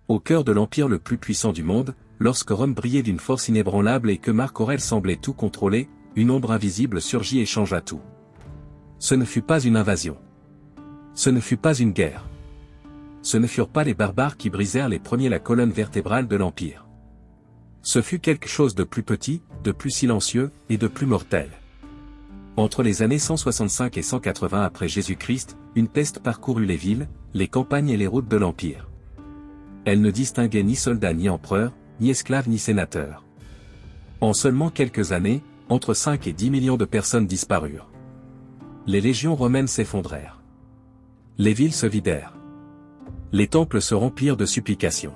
Au cœur de l'empire le plus puissant du monde, lorsque Rome brillait d'une force inébranlable et que Marc Aurèle semblait tout contrôler, une ombre invisible surgit et changea tout. Ce ne fut pas une invasion. Ce ne fut pas une guerre. Ce ne furent pas les barbares qui brisèrent les premiers la colonne vertébrale de l'empire. Ce fut quelque chose de plus petit, de plus silencieux, et de plus mortel. Entre les années 165 et 180 après Jésus-Christ, une peste parcourut les villes, les campagnes et les routes de l'empire. Elle ne distinguait ni soldats ni empereurs, ni esclaves ni sénateurs. En seulement quelques années, entre 5 et 10 millions de personnes disparurent. Les légions romaines s'effondrèrent. Les villes se vidèrent. Les temples se remplirent de supplications.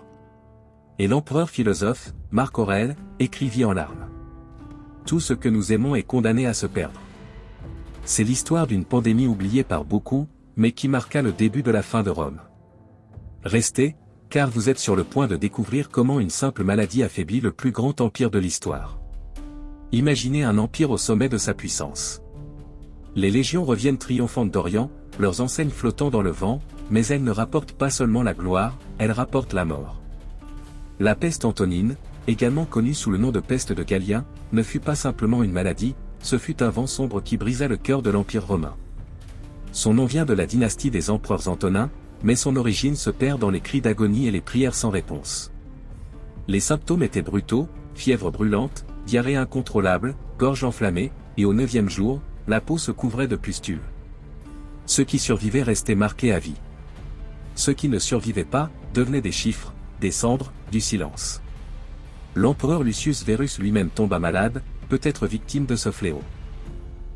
Et l'empereur philosophe, Marc Aurèle, écrivit en larmes. Tout ce que nous aimons est condamné à se perdre. C'est l'histoire d'une pandémie oubliée par beaucoup, mais qui marqua le début de la fin de Rome. Restez, car vous êtes sur le point de découvrir comment une simple maladie affaiblit le plus grand empire de l'histoire. Imaginez un empire au sommet de sa puissance. Les légions reviennent triomphantes d'Orient, leurs enseignes flottant dans le vent, mais elles ne rapportent pas seulement la gloire, elles rapportent la mort. La peste antonine, également connue sous le nom de peste de Galien, ne fut pas simplement une maladie, ce fut un vent sombre qui brisa le cœur de l'Empire romain. Son nom vient de la dynastie des empereurs antonins, mais son origine se perd dans les cris d'agonie et les prières sans réponse. Les symptômes étaient brutaux, fièvre brûlante, diarrhée incontrôlable, gorge enflammée, et au 9e jour, la peau se couvrait de pustules. Ceux qui survivaient restaient marqués à vie. Ceux qui ne survivaient pas, devenaient des chiffres, des cendres, du silence. L'empereur Lucius Verus lui-même tomba malade, peut-être victime de ce fléau.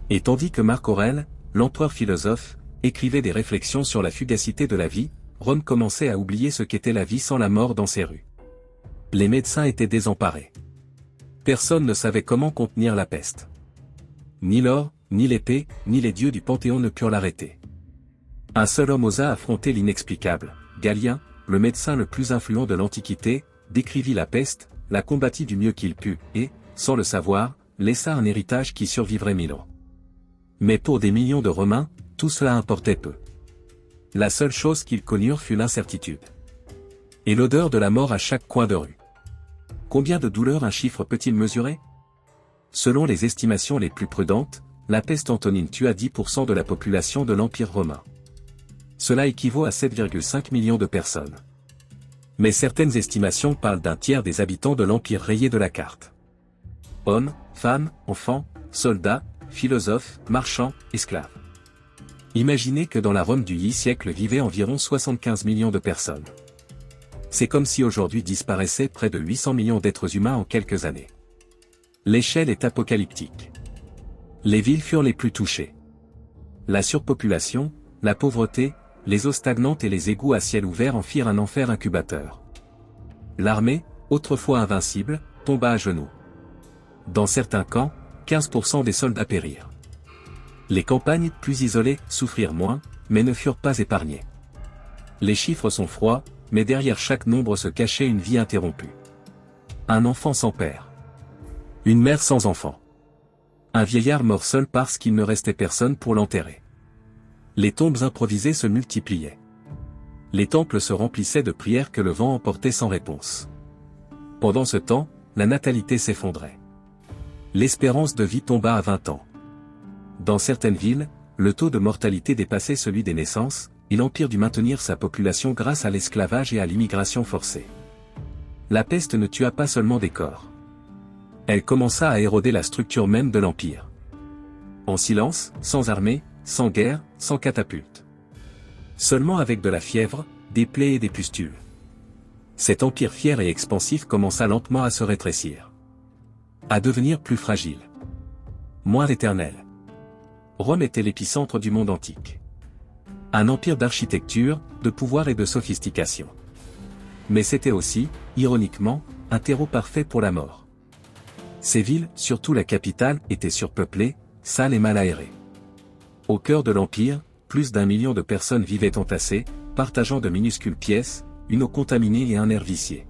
Et tandis que Marc Aurèle, l'empereur philosophe, écrivait des réflexions sur la fugacité de la vie, Rome commençait à oublier ce qu'était la vie sans la mort dans ses rues. Les médecins étaient désemparés. Personne ne savait comment contenir la peste. Ni l'or, ni l'épée, ni les dieux du Panthéon ne purent l'arrêter. Un seul homme osa affronter l'inexplicable. Galien, le médecin le plus influent de l'Antiquité, décrivit la peste, la combattit du mieux qu'il put, et, sans le savoir, laissa un héritage qui survivrait 1000 ans. Mais pour des millions de Romains, tout cela importait peu. La seule chose qu'ils connurent fut l'incertitude. Et l'odeur de la mort à chaque coin de rue. Combien de douleurs un chiffre peut-il mesurer? Selon les estimations les plus prudentes, la peste antonine tua 10% de la population de l'Empire romain. Cela équivaut à 7,5 millions de personnes. Mais certaines estimations parlent d'un tiers des habitants de l'Empire rayés de la carte. Hommes, femmes, enfants, soldats, philosophes, marchands, esclaves. Imaginez que dans la Rome du siècle vivaient environ 75 millions de personnes. C'est comme si aujourd'hui disparaissaient près de 800 millions d'êtres humains en quelques années. L'échelle est apocalyptique. Les villes furent les plus touchées. La surpopulation, la pauvreté, les eaux stagnantes et les égouts à ciel ouvert en firent un enfer incubateur. L'armée, autrefois invincible, tomba à genoux. Dans certains camps, 15% des soldats périrent. Les campagnes, plus isolées, souffrirent moins, mais ne furent pas épargnées. Les chiffres sont froids, mais derrière chaque nombre se cachait une vie interrompue. Un enfant sans père. Une mère sans enfant. Un vieillard mort seul parce qu'il ne restait personne pour l'enterrer. Les tombes improvisées se multipliaient. Les temples se remplissaient de prières que le vent emportait sans réponse. Pendant ce temps, la natalité s'effondrait. L'espérance de vie tomba à 20 ans. Dans certaines villes, le taux de mortalité dépassait celui des naissances, et l'Empire dut maintenir sa population grâce à l'esclavage et à l'immigration forcée. La peste ne tua pas seulement des corps. Elle commença à éroder la structure même de l'Empire. En silence, sans armée, sans guerre, sans catapulte. Seulement avec de la fièvre, des plaies et des pustules. Cet empire fier et expansif commença lentement à se rétrécir. À devenir plus fragile. Moins éternel. Rome était l'épicentre du monde antique. Un empire d'architecture, de pouvoir et de sophistication. Mais c'était aussi, ironiquement, un terreau parfait pour la mort. Ces villes, surtout la capitale, étaient surpeuplées, sales et mal aérées. Au cœur de l'Empire, plus d'1 million de personnes vivaient entassées, partageant de minuscules pièces, une eau contaminée et un air vicié.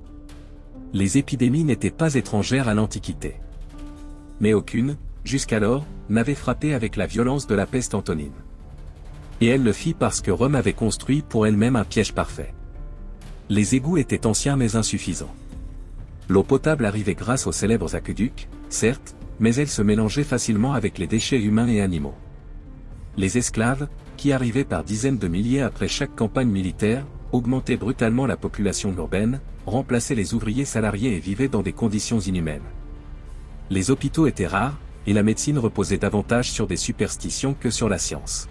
Les épidémies n'étaient pas étrangères à l'Antiquité. Mais aucune, jusqu'alors, n'avait frappé avec la violence de la peste antonine. Et elle le fit parce que Rome avait construit pour elle-même un piège parfait. Les égouts étaient anciens mais insuffisants. L'eau potable arrivait grâce aux célèbres aqueducs, certes, mais elle se mélangeait facilement avec les déchets humains et animaux. Les esclaves, qui arrivaient par dizaines de milliers après chaque campagne militaire, augmentaient brutalement la population urbaine, remplaçaient les ouvriers salariés et vivaient dans des conditions inhumaines. Les hôpitaux étaient rares, et la médecine reposait davantage sur des superstitions que sur la science.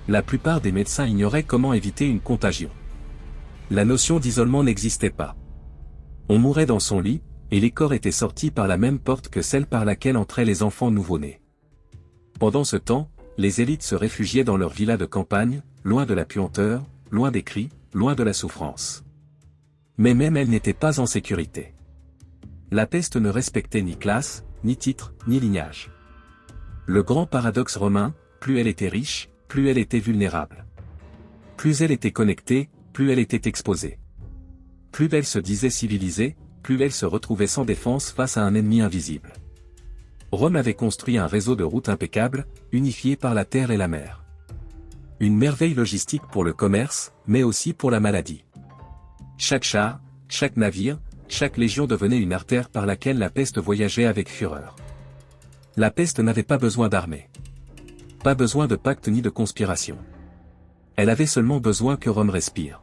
La plupart des médecins ignoraient comment éviter une contagion. La notion d'isolement n'existait pas. On mourait dans son lit, et les corps étaient sortis par la même porte que celle par laquelle entraient les enfants nouveau-nés. Pendant ce temps, les élites se réfugiaient dans leurs villas de campagne, loin de la puanteur, loin des cris, loin de la souffrance. Mais même elles n'étaient pas en sécurité. La peste ne respectait ni classe, ni titre, ni lignage. Le grand paradoxe romain, plus elle était riche, plus elle était vulnérable. Plus elle était connectée, plus elle était exposée. Plus elle se disait civilisée, plus elle se retrouvait sans défense face à un ennemi invisible. Rome avait construit un réseau de routes impeccable, unifié par la terre et la mer. Une merveille logistique pour le commerce, mais aussi pour la maladie. Chaque char, chaque navire, chaque légion devenait une artère par laquelle la peste voyageait avec fureur. La peste n'avait pas besoin d'armée. Pas besoin de pacte ni de conspiration. Elle avait seulement besoin que Rome respire.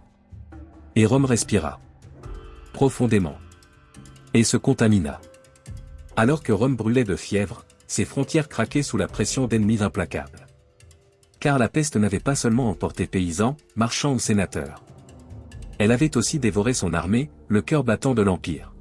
Et Rome respira. Profondément. Et se contamina. Alors que Rome brûlait de fièvre, ses frontières craquaient sous la pression d'ennemis implacables. Car la peste n'avait pas seulement emporté paysans, marchands ou sénateurs. Elle avait aussi dévoré son armée, le cœur battant de l'Empire.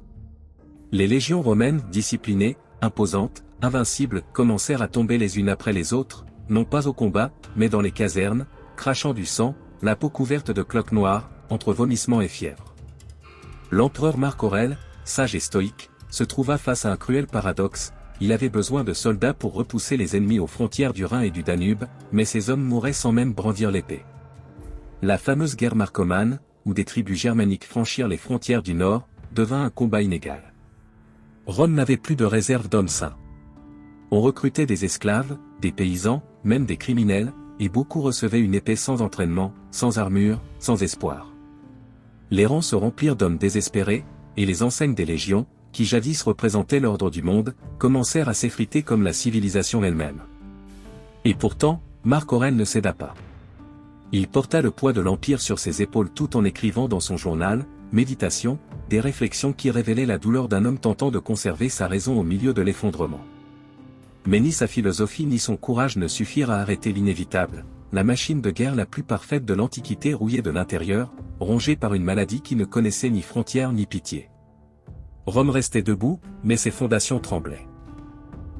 Les légions romaines, disciplinées, imposantes, invincibles, commencèrent à tomber les unes après les autres, non pas au combat, mais dans les casernes, crachant du sang, la peau couverte de cloques noires, entre vomissements et fièvre. L'empereur Marc Aurèle, sage et stoïque, se trouva face à un cruel paradoxe. Il avait besoin de soldats pour repousser les ennemis aux frontières du Rhin et du Danube, mais ces hommes mouraient sans même brandir l'épée. La fameuse guerre marcomane, où des tribus germaniques franchirent les frontières du Nord, devint un combat inégal. Rome n'avait plus de réserve d'hommes sains. On recrutait des esclaves, des paysans, même des criminels, et beaucoup recevaient une épée sans entraînement, sans armure, sans espoir. Les rangs se remplirent d'hommes désespérés, et les enseignes des légions, qui jadis représentaient l'ordre du monde, commencèrent à s'effriter comme la civilisation elle-même. Et pourtant, Marc Aurèle ne céda pas. Il porta le poids de l'Empire sur ses épaules tout en écrivant dans son journal, Méditation, des réflexions qui révélaient la douleur d'un homme tentant de conserver sa raison au milieu de l'effondrement. Mais ni sa philosophie ni son courage ne suffirent à arrêter l'inévitable, la machine de guerre la plus parfaite de l'Antiquité rouillée de l'intérieur, rongée par une maladie qui ne connaissait ni frontières ni pitié. Rome restait debout, mais ses fondations tremblaient.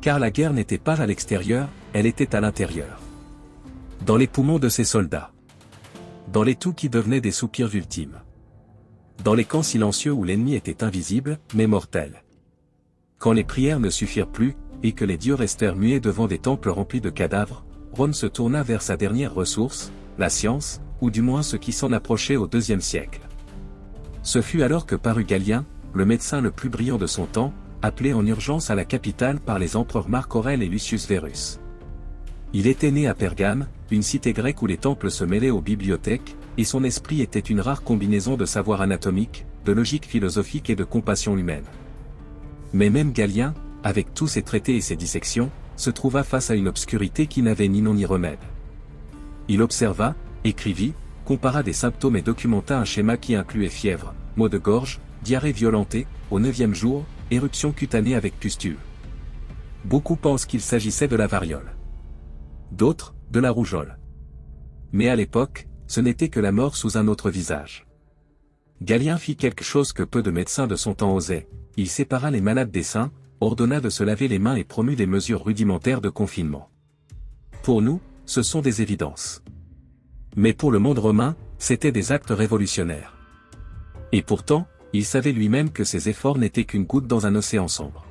Car la guerre n'était pas à l'extérieur, elle était à l'intérieur. Dans les poumons de ses soldats. Dans les toux qui devenaient des soupirs ultimes. Dans les camps silencieux où l'ennemi était invisible, mais mortel. Quand les prières ne suffirent plus, et que les dieux restèrent muets devant des temples remplis de cadavres, Rome se tourna vers sa dernière ressource, la science, ou du moins ce qui s'en approchait au IIe siècle. Ce fut alors que parut Galien, le médecin le plus brillant de son temps, appelé en urgence à la capitale par les empereurs Marc Aurèle et Lucius Verus. Il était né à Pergame, une cité grecque où les temples se mêlaient aux bibliothèques, et son esprit était une rare combinaison de savoir anatomique, de logique philosophique et de compassion humaine. Mais même Galien, avec tous ses traités et ses dissections, se trouva face à une obscurité qui n'avait ni nom ni remède. Il observa, écrivit, compara des symptômes et documenta un schéma qui incluait fièvre, maux de gorge, diarrhée violentée, au 9e jour, éruption cutanée avec pustule. Beaucoup pensent qu'il s'agissait de la variole. D'autres, de la rougeole. Mais à l'époque, ce n'était que la mort sous un autre visage. Galien fit quelque chose que peu de médecins de son temps osaient, il sépara les malades des sains, ordonna de se laver les mains et promut des mesures rudimentaires de confinement. Pour nous, ce sont des évidences. Mais pour le monde romain, c'étaient des actes révolutionnaires. Et pourtant, il savait lui-même que ses efforts n'étaient qu'une goutte dans un océan sombre.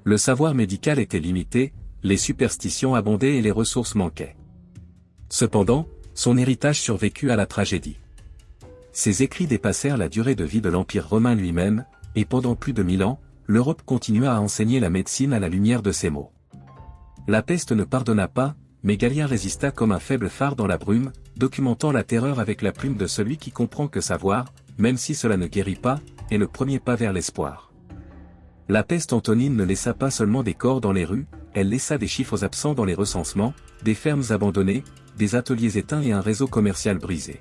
Le savoir médical était limité, les superstitions abondaient et les ressources manquaient. Cependant, son héritage survécut à la tragédie. Ses écrits dépassèrent la durée de vie de l'Empire romain lui-même, et pendant plus de 1000 ans, l'Europe continua à enseigner la médecine à la lumière de ses mots. La peste ne pardonna pas, mais Galien résista comme un faible phare dans la brume, documentant la terreur avec la plume de celui qui comprend que savoir, même si cela ne guérit pas, est le premier pas vers l'espoir. La peste antonine ne laissa pas seulement des corps dans les rues, elle laissa des chiffres absents dans les recensements, des fermes abandonnées, des ateliers éteints et un réseau commercial brisé.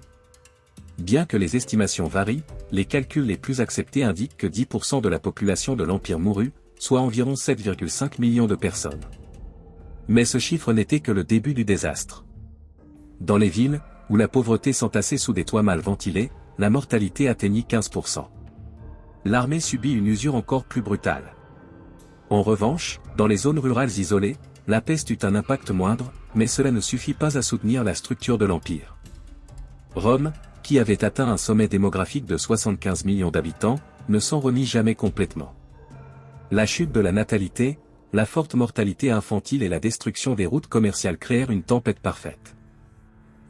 Bien que les estimations varient, les calculs les plus acceptés indiquent que 10% de la population de l'Empire mourut, soit environ 7,5 millions de personnes. Mais ce chiffre n'était que le début du désastre. Dans les villes, où la pauvreté s'entassait sous des toits mal ventilés, la mortalité atteignit 15%. L'armée subit une usure encore plus brutale. En revanche, dans les zones rurales isolées, la peste eut un impact moindre, mais cela ne suffit pas à soutenir la structure de l'Empire. Rome, qui avait atteint un sommet démographique de 75 millions d'habitants, ne s'en remit jamais complètement. La chute de la natalité, la forte mortalité infantile et la destruction des routes commerciales créèrent une tempête parfaite.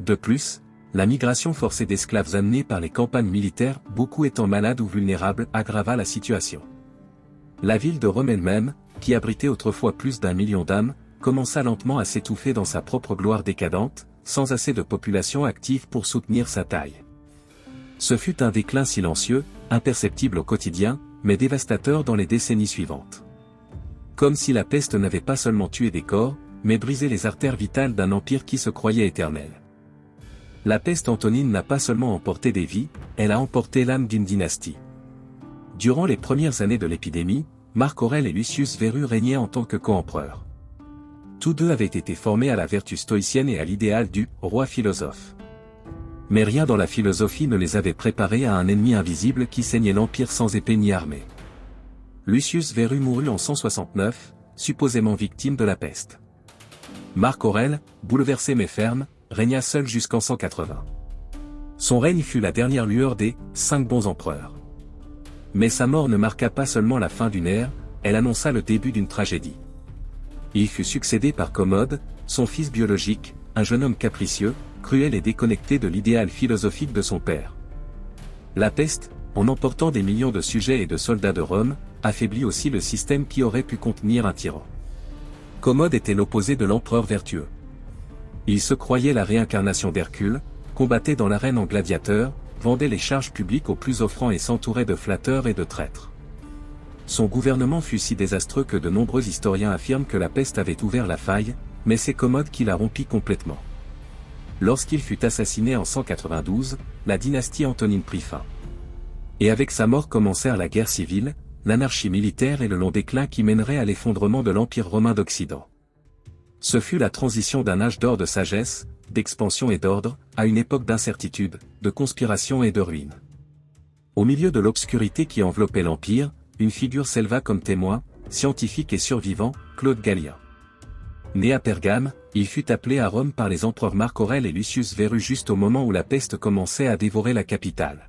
De plus, la migration forcée d'esclaves amenée par les campagnes militaires, beaucoup étant malades ou vulnérables, aggrava la situation. La ville de Rome elle-même, qui abritait autrefois plus d'1 million d'âmes, commença lentement à s'étouffer dans sa propre gloire décadente, sans assez de population active pour soutenir sa taille. Ce fut un déclin silencieux, imperceptible au quotidien, mais dévastateur dans les décennies suivantes. Comme si la peste n'avait pas seulement tué des corps, mais brisé les artères vitales d'un empire qui se croyait éternel. La peste antonine n'a pas seulement emporté des vies, elle a emporté l'âme d'une dynastie. Durant les premières années de l'épidémie, Marc Aurèle et Lucius Verus régnaient en tant que co-empereurs. Tous deux avaient été formés à la vertu stoïcienne et à l'idéal du « roi philosophe ». Mais rien dans la philosophie ne les avait préparés à un ennemi invisible qui saignait l'empire sans épée ni armée. Lucius Verus mourut en 169, supposément victime de la peste. Marc Aurèle, bouleversé mais ferme, régna seul jusqu'en 180. Son règne fut la dernière lueur des « 5 bons empereurs ». Mais sa mort ne marqua pas seulement la fin d'une ère, elle annonça le début d'une tragédie. Il fut succédé par Commode, son fils biologique, un jeune homme capricieux, cruel et déconnecté de l'idéal philosophique de son père. La peste, en emportant des millions de sujets et de soldats de Rome, affaiblit aussi le système qui aurait pu contenir un tyran. Commode était l'opposé de l'empereur vertueux. Il se croyait la réincarnation d'Hercule, combattait dans l'arène en gladiateur, vendait les charges publiques aux plus offrants et s'entourait de flatteurs et de traîtres. Son gouvernement fut si désastreux que de nombreux historiens affirment que la peste avait ouvert la faille, mais c'est Commode qui la rompit complètement. Lorsqu'il fut assassiné en 192, la dynastie antonine prit fin. Et avec sa mort commencèrent la guerre civile, l'anarchie militaire et le long déclin qui mènerait à l'effondrement de l'Empire romain d'Occident. Ce fut la transition d'un âge d'or de sagesse, d'expansion et d'ordre, à une époque d'incertitude, de conspiration et de ruine. Au milieu de l'obscurité qui enveloppait l'Empire, une figure s'éleva comme témoin, scientifique et survivant, Claude Galien. Né à Pergame, il fut appelé à Rome par les empereurs Marc Aurèle et Lucius Verus juste au moment où la peste commençait à dévorer la capitale.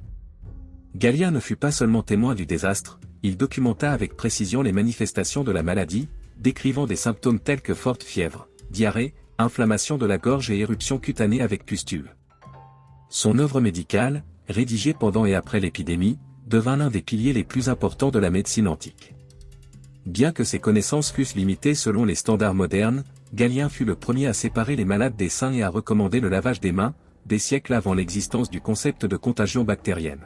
Galien ne fut pas seulement témoin du désastre, il documenta avec précision les manifestations de la maladie, décrivant des symptômes tels que forte fièvre, diarrhée, inflammation de la gorge et éruption cutanée avec pustule. Son œuvre médicale, rédigée pendant et après l'épidémie, devint l'un des piliers les plus importants de la médecine antique. Bien que ses connaissances fussent limitées selon les standards modernes, Galien fut le premier à séparer les malades des sains et à recommander le lavage des mains, des siècles avant l'existence du concept de contagion bactérienne.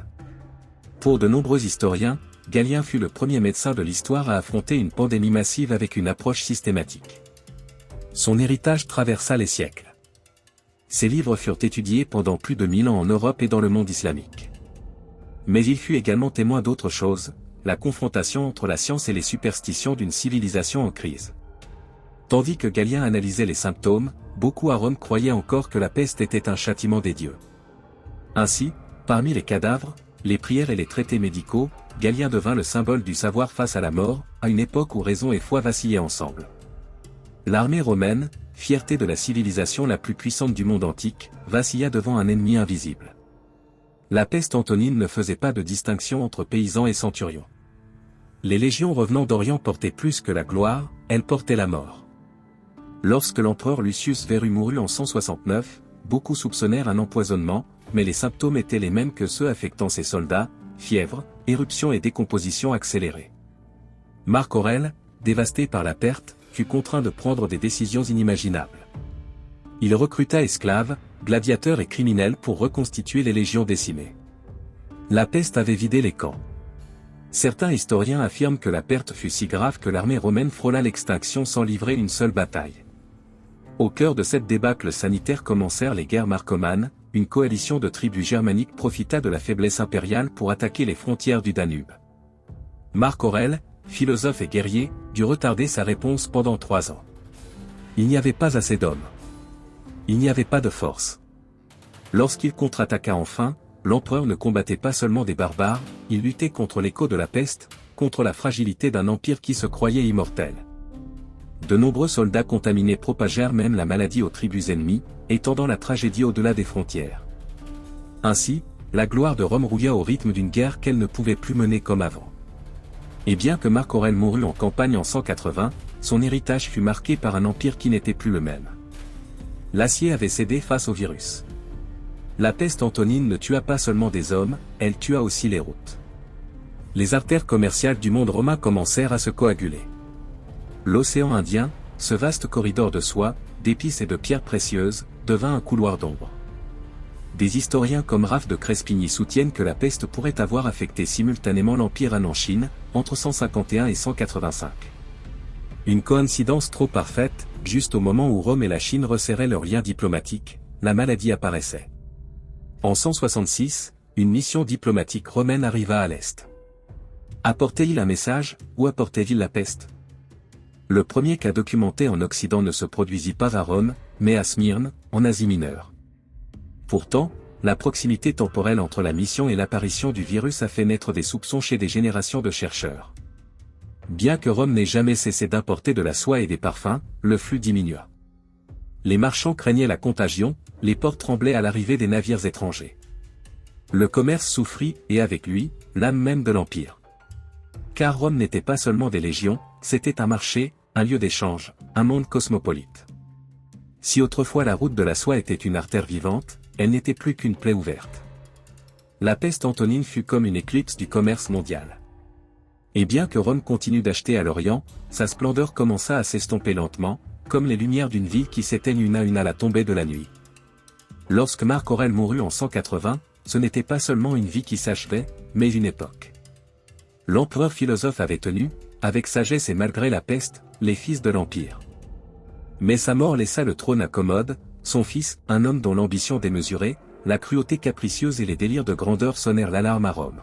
Pour de nombreux historiens, Galien fut le premier médecin de l'histoire à affronter une pandémie massive avec une approche systématique. Son héritage traversa les siècles. Ses livres furent étudiés pendant plus de 1000 ans en Europe et dans le monde islamique. Mais il fut également témoin d'autre chose, la confrontation entre la science et les superstitions d'une civilisation en crise. Tandis que Galien analysait les symptômes, beaucoup à Rome croyaient encore que la peste était un châtiment des dieux. Ainsi, parmi les cadavres, les prières et les traités médicaux, Galien devint le symbole du savoir face à la mort, à une époque où raison et foi vacillaient ensemble. L'armée romaine, fierté de la civilisation la plus puissante du monde antique, vacilla devant un ennemi invisible. La peste antonine ne faisait pas de distinction entre paysans et centurions. Les légions revenant d'Orient portaient plus que la gloire, elles portaient la mort. Lorsque l'empereur Lucius Verus mourut en 169, beaucoup soupçonnèrent un empoisonnement, mais les symptômes étaient les mêmes que ceux affectant ses soldats, fièvre, éruption et décomposition accélérée. Marc Aurèle, dévasté par la perte, fut contraint de prendre des décisions inimaginables. Il recruta esclaves, gladiateurs et criminels pour reconstituer les légions décimées. La peste avait vidé les camps. Certains historiens affirment que la perte fut si grave que l'armée romaine frôla l'extinction sans livrer une seule bataille. Au cœur de cette débâcle sanitaire commencèrent les guerres marcomanes, une coalition de tribus germaniques profita de la faiblesse impériale pour attaquer les frontières du Danube. Marc Aurèle, philosophe et guerrier, dut retarder sa réponse pendant 3 ans. Il n'y avait pas assez d'hommes. Il n'y avait pas de force. Lorsqu'il contre-attaqua enfin, l'empereur ne combattait pas seulement des barbares, il luttait contre l'écho de la peste, contre la fragilité d'un empire qui se croyait immortel. De nombreux soldats contaminés propagèrent même la maladie aux tribus ennemies, étendant la tragédie au-delà des frontières. Ainsi, la gloire de Rome rouilla au rythme d'une guerre qu'elle ne pouvait plus mener comme avant. Et bien que Marc Aurèle mourut en campagne en 180, son héritage fut marqué par un empire qui n'était plus le même. L'acier avait cédé face au virus. La peste antonine ne tua pas seulement des hommes, elle tua aussi les routes. Les artères commerciales du monde romain commencèrent à se coaguler. L'océan Indien, ce vaste corridor de soie, d'épices et de pierres précieuses, devint un couloir d'ombre. Des historiens comme Raph de Crespigny soutiennent que la peste pourrait avoir affecté simultanément l'Empire Han en Chine, entre 151 et 185. Une coïncidence trop parfaite, juste au moment où Rome et la Chine resserraient leurs liens diplomatiques, la maladie apparaissait. En 166, une mission diplomatique romaine arriva à l'Est. Apportait-il un message, ou apportait-il la peste? Le premier cas documenté en Occident ne se produisit pas à Rome, mais à Smyrne, en Asie mineure. Pourtant, la proximité temporelle entre la mission et l'apparition du virus a fait naître des soupçons chez des générations de chercheurs. Bien que Rome n'ait jamais cessé d'importer de la soie et des parfums, le flux diminua. Les marchands craignaient la contagion, les ports tremblaient à l'arrivée des navires étrangers. Le commerce souffrit, et avec lui, l'âme même de l'Empire. Car Rome n'était pas seulement des légions, c'était un marché, un lieu d'échange, un monde cosmopolite. Si autrefois la route de la soie était une artère vivante, elle n'était plus qu'une plaie ouverte. La peste antonine fut comme une éclipse du commerce mondial. Et bien que Rome continue d'acheter à l'Orient, sa splendeur commença à s'estomper lentement, comme les lumières d'une ville qui s'éteignent une à la tombée de la nuit. Lorsque Marc Aurèle mourut en 180, ce n'était pas seulement une vie qui s'achevait, mais une époque. L'empereur philosophe avait tenu, avec sagesse et malgré la peste, les fils de l'Empire. Mais sa mort laissa le trône à Commode, son fils, un homme dont l'ambition démesurée, la cruauté capricieuse et les délires de grandeur sonnèrent l'alarme à Rome.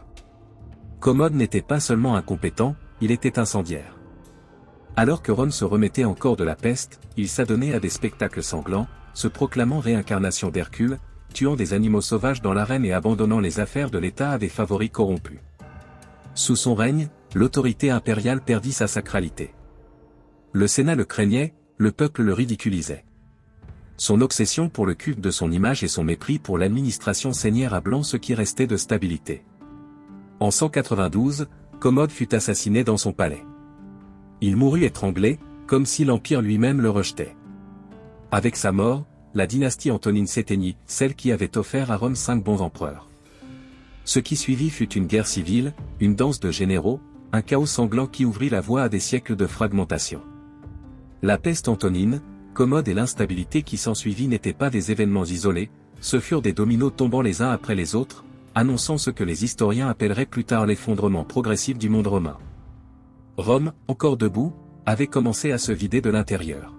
Commode n'était pas seulement incompétent, il était incendiaire. Alors que Rome se remettait encore de la peste, il s'adonnait à des spectacles sanglants, se proclamant réincarnation d'Hercule, tuant des animaux sauvages dans l'arène et abandonnant les affaires de l'État à des favoris corrompus. Sous son règne, l'autorité impériale perdit sa sacralité. Le Sénat le craignait, le peuple le ridiculisait. Son obsession pour le culte de son image et son mépris pour l'administration saignèrent à blanc ce qui restait de stabilité. En 192, Commode fut assassiné dans son palais. Il mourut étranglé, comme si l'Empire lui-même le rejetait. Avec sa mort, la dynastie antonine s'éteignit, celle qui avait offert à Rome 5 bons empereurs. Ce qui suivit fut une guerre civile, une danse de généraux, un chaos sanglant qui ouvrit la voie à des siècles de fragmentation. La peste antonine, Commode et l'instabilité qui s'ensuivit n'étaient pas des événements isolés, ce furent des dominos tombant les uns après les autres, annonçant ce que les historiens appelleraient plus tard l'effondrement progressif du monde romain. Rome, encore debout, avait commencé à se vider de l'intérieur.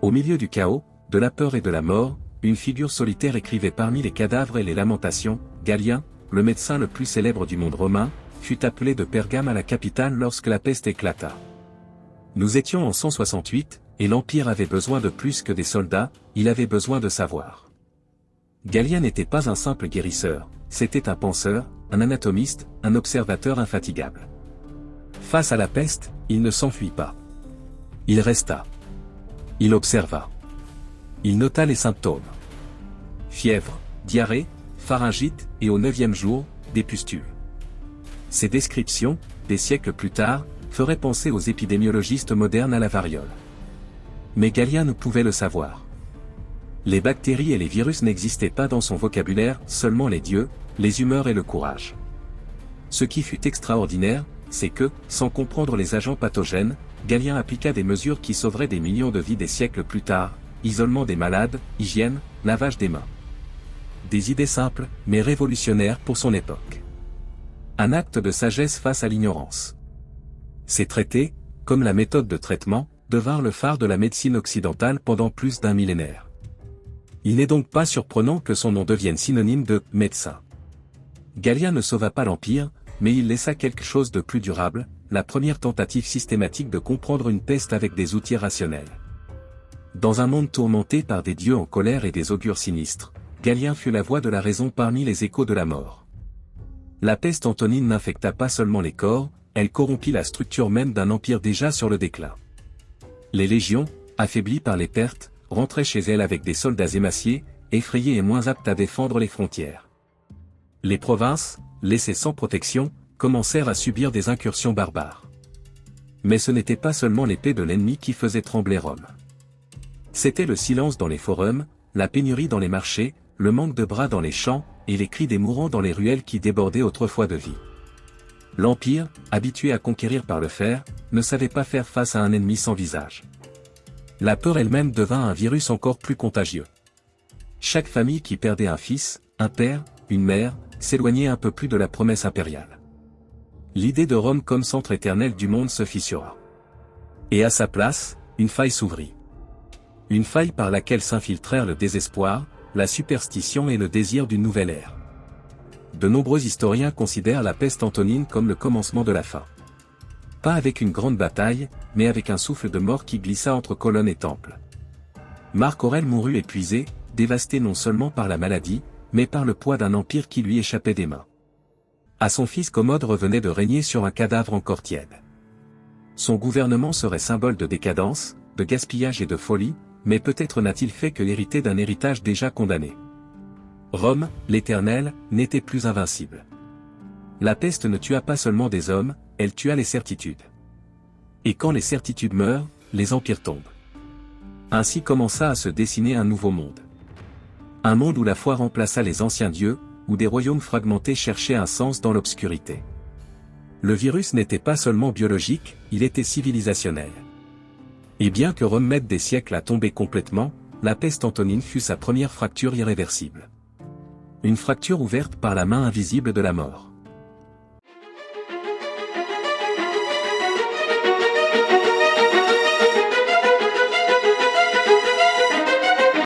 Au milieu du chaos, de la peur et de la mort, une figure solitaire écrivait parmi les cadavres et les lamentations. Galien, le médecin le plus célèbre du monde romain, fut appelé de Pergame à la capitale lorsque la peste éclata. Nous étions en 168, et l'Empire avait besoin de plus que des soldats, il avait besoin de savoir. Galien n'était pas un simple guérisseur, c'était un penseur, un anatomiste, un observateur infatigable. Face à la peste, il ne s'enfuit pas. Il resta. Il observa. Il nota les symptômes. Fièvre, diarrhée, pharyngite, et au 9e jour, des pustules. Ces descriptions, des siècles plus tard, feraient penser aux épidémiologistes modernes à la variole. Mais Galien ne pouvait le savoir. Les bactéries et les virus n'existaient pas dans son vocabulaire, seulement les dieux, les humeurs et le courage. Ce qui fut extraordinaire, c'est que, sans comprendre les agents pathogènes, Galien appliqua des mesures qui sauveraient des millions de vies des siècles plus tard, isolement des malades, hygiène, lavage des mains. Des idées simples, mais révolutionnaires pour son époque. Un acte de sagesse face à l'ignorance. Ces traités, comme la méthode de traitement, devinrent le phare de la médecine occidentale pendant plus d'un millénaire. Il n'est donc pas surprenant que son nom devienne synonyme de « médecin ». Galien ne sauva pas l'Empire, mais il laissa quelque chose de plus durable, la première tentative systématique de comprendre une peste avec des outils rationnels. Dans un monde tourmenté par des dieux en colère et des augures sinistres, Galien fut la voix de la raison parmi les échos de la mort. La peste antonine n'infecta pas seulement les corps, elle corrompit la structure même d'un empire déjà sur le déclin. Les légions, affaiblies par les pertes, rentraient chez elles avec des soldats émaciés, effrayés et moins aptes à défendre les frontières. Les provinces, laissées sans protection, commencèrent à subir des incursions barbares. Mais ce n'était pas seulement l'épée de l'ennemi qui faisait trembler Rome. C'était le silence dans les forums, la pénurie dans les marchés, le manque de bras dans les champs, et les cris des mourants dans les ruelles qui débordaient autrefois de vie. L'Empire, habitué à conquérir par le fer, ne savait pas faire face à un ennemi sans visage. La peur elle-même devint un virus encore plus contagieux. Chaque famille qui perdait un fils, un père, une mère, s'éloignait un peu plus de la promesse impériale. L'idée de Rome comme centre éternel du monde se fissura. Et à sa place, une faille s'ouvrit. Une faille par laquelle s'infiltrèrent le désespoir, la superstition et le désir d'une nouvelle ère. De nombreux historiens considèrent la peste antonine comme le commencement de la fin. Pas avec une grande bataille, mais avec un souffle de mort qui glissa entre colonne et temple. Marc Aurèle mourut épuisé, dévasté non seulement par la maladie, mais par le poids d'un empire qui lui échappait des mains. À son fils Commode revenait de régner sur un cadavre encore tiède. Son gouvernement serait symbole de décadence, de gaspillage et de folie, mais peut-être n'a-t-il fait que l'hériter d'un héritage déjà condamné. Rome, l'Éternel, n'était plus invincible. La peste ne tua pas seulement des hommes, elle tua les certitudes. Et quand les certitudes meurent, les empires tombent. Ainsi commença à se dessiner un nouveau monde. Un monde où la foi remplaça les anciens dieux, où des royaumes fragmentés cherchaient un sens dans l'obscurité. Le virus n'était pas seulement biologique, il était civilisationnel. Et bien que Rome mette des siècles à tomber complètement, la peste antonine fut sa première fracture irréversible. Une fracture ouverte par la main invisible de la mort.